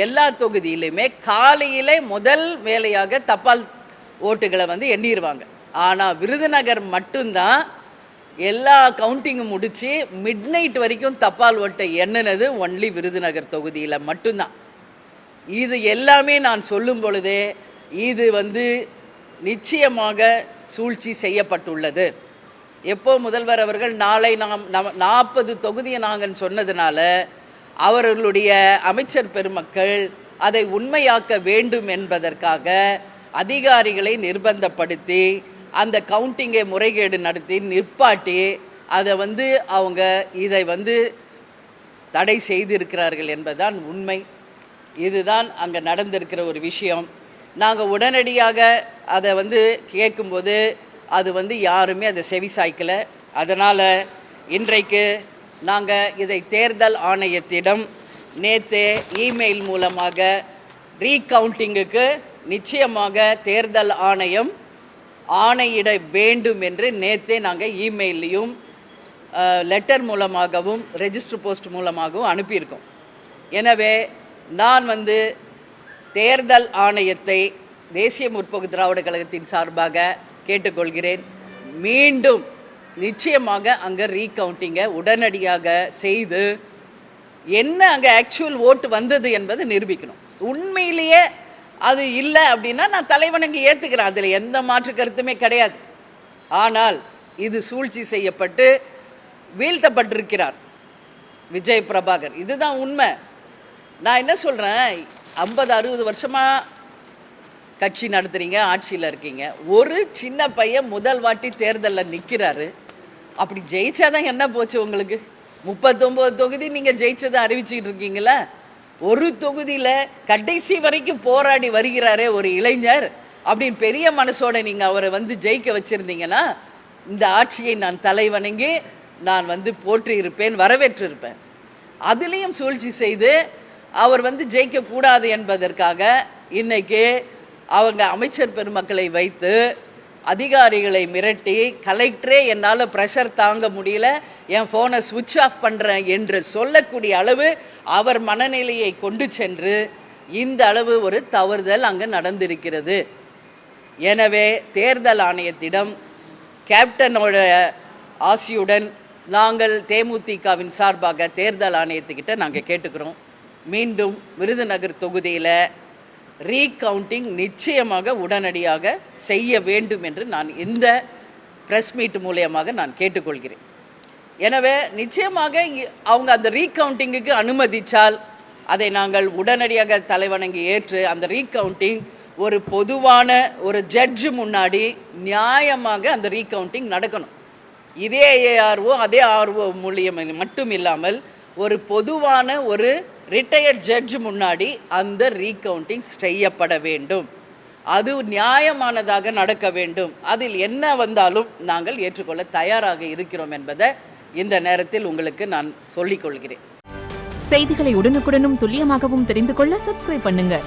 எல்லா தொகுதியிலுமே காலையிலே முதல் வேலையாக தபால் ஓட்டுகளை எண்ணிடுவாங்க. ஆனால் விருதுநகர் மட்டும்தான் எல்லா கவுண்டிங்கும் முடித்து மிட் நைட் வரைக்கும் தபால் ஓட்டை எண்ணினது ஒன்லி விருதுநகர் தொகுதியில் மட்டும்தான். இது எல்லாமே நான் சொல்லும் பொழுதே இது நிச்சயமாக சூழ்ச்சி செய்யப்பட்டுள்ளது. எப்போ முதல்வர் அவர்கள் நாளை நாம் 40 தொகுதியை நாங்கள் சொன்னதுனால அவர்களுடைய அமைச்சர் பெருமக்கள் அதை உண்மையாக்க வேண்டும் என்பதற்காக அதிகாரிகளை நிர்பந்தப்படுத்தி அந்த கவுண்டிங்கை முறைகேடு நடத்தி நிற்பாட்டி அதை அவங்க இதை தடை செய்திருக்கிறார்கள் என்பதுதான் உண்மை. இதுதான் அங்கே நடந்திருக்கிற ஒரு விஷயம். நாங்கள் உடனடியாக அதை கேட்கும்போது அது யாருமே அதை செவிசாய்க்கலை. அதனால் இன்றைக்கு நாங்கள் இதை தேர்தல் ஆணையத்திடம் நேற்று இமெயில் மூலமாக ரீகவுண்டிங்குக்கு நிச்சயமாக தேர்தல் ஆணையம் ஆணையிட வேண்டும் என்று நேற்றே நாங்கள் இமெயிலையும் லெட்டர் மூலமாகவும் ரெஜிஸ்டர் போஸ்ட் மூலமாகவும் அனுப்பியிருக்கோம். எனவே நான் தேர்தல் ஆணையத்தை தேசிய முற்போக்கு திராவிட கழகத்தின் சார்பாக கேட்டுக்கொள்கிறேன். மீண்டும் நிச்சயமாக அங்கே ரீகவுண்டிங்கை உடனடியாக செய்து என்ன அங்கே ஆக்சுவல் ஓட்டு வந்தது என்பதை நிரூபிக்கணும். உண்மையிலேயே அது இல்லை அப்படின்னா நான் தலைவணங்கி ஏற்றுக்கிறேன், அதில் எந்த மாற்று கருத்துமே கிடையாது. ஆனால் இது சூழ்ச்சி செய்யப்பட்டு வீழ்த்தப்பட்டிருக்கிறார் விஜய் பிரபாகர். இதுதான் உண்மை. நான் என்ன சொல்கிறேன், 50-60 வருஷமாக கட்சி நடத்துகிறீங்க, ஆட்சியில் இருக்கீங்க. ஒரு சின்ன பையன் முதல் வாட்டி தேர்தலில் நிற்கிறாரு. அப்படி ஜெயிச்சாதான் என்ன போச்சு உங்களுக்கு? 39 தொகுதி நீங்கள் ஜெயிச்சதை அறிவிச்சுக்கிட்டு இருக்கீங்களா? ஒரு தொகுதியில் கடைசி வரைக்கும் போராடி வருகிறாரே ஒரு இளைஞர், அப்படின்னு பெரிய மனசோட நீங்கள் அவரை ஜெயிக்க வச்சுருந்தீங்கன்னா இந்த ஆட்சியை நான் தலைவணங்கி நான் போற்றி இருப்பேன், வரவேற்றிருப்பேன். அதுலேயும் சூழ்ச்சி செய்து அவர் ஜெயிக்கக்கூடாது என்பதற்காக இன்னைக்கு அவங்க அமைச்சர் பெருமக்களை வைத்து அதிகாரிகளை மிரட்டி கலெக்டரே என்னால் ப்ரெஷர் தாங்க முடியல, என் ஃபோனை சுவிட்ச் ஆஃப் பண்ணுறேன் என்று சொல்லக்கூடிய அளவு அவர் மனநிலையை கொண்டு சென்று இந்த அளவு ஒரு தவறுதல் அங்கே நடந்திருக்கிறது. எனவே தேர்தல் ஆணையத்திடம் கேப்டனோட ஆசியுடன் நாங்கள் தேமுதிகவின் சார்பாக தேர்தல் ஆணையத்துக்கிட்ட நாங்கள் கேட்டுக்கிறோம். மீண்டும் விருதுநகர் தொகுதியில் ரீகவுண்டிங் நிச்சயமாக உடனடியாக செய்ய வேண்டும் என்று நான் இந்த ப்ரெஸ் மீட் மூலியமாக நான் கேட்டுக்கொள்கிறேன். எனவே நிச்சயமாக அவங்க அந்த ரீகவுண்டிங்குக்கு அனுமதித்தால் அதை நாங்கள் உடனடியாக தலைவணங்கி ஏற்று அந்த ரீகவுண்டிங் ஒரு பொதுவான ஒரு ஜட்ஜு முன்னாடி நியாயமாக அந்த ரீகவுண்டிங் நடக்கணும். இதே ஏஆர்ஓ அதே ஆர்ஓ மூலியம் மட்டும் இல்லாமல் ஒரு பொதுவான ஒரு ரிட்டையர்ட் ஜட்ஜ் முன்னாடி அந்த ரீகவுண்டிங் செய்யப்பட வேண்டும். அது நியாயமானதாக நடக்க வேண்டும். அதில் என்ன வந்தாலும் நாங்கள் ஏற்றுக்கொள்ள தயாராக இருக்கிறோம் என்பதை இந்த நேரத்தில் உங்களுக்கு நான் சொல்லிக் கொள்கிறேன். செய்திகளை உடனுக்குடனும் துல்லியமாகவும் தெரிந்து கொள்ள சப்ஸ்கிரைப் பண்ணுங்க.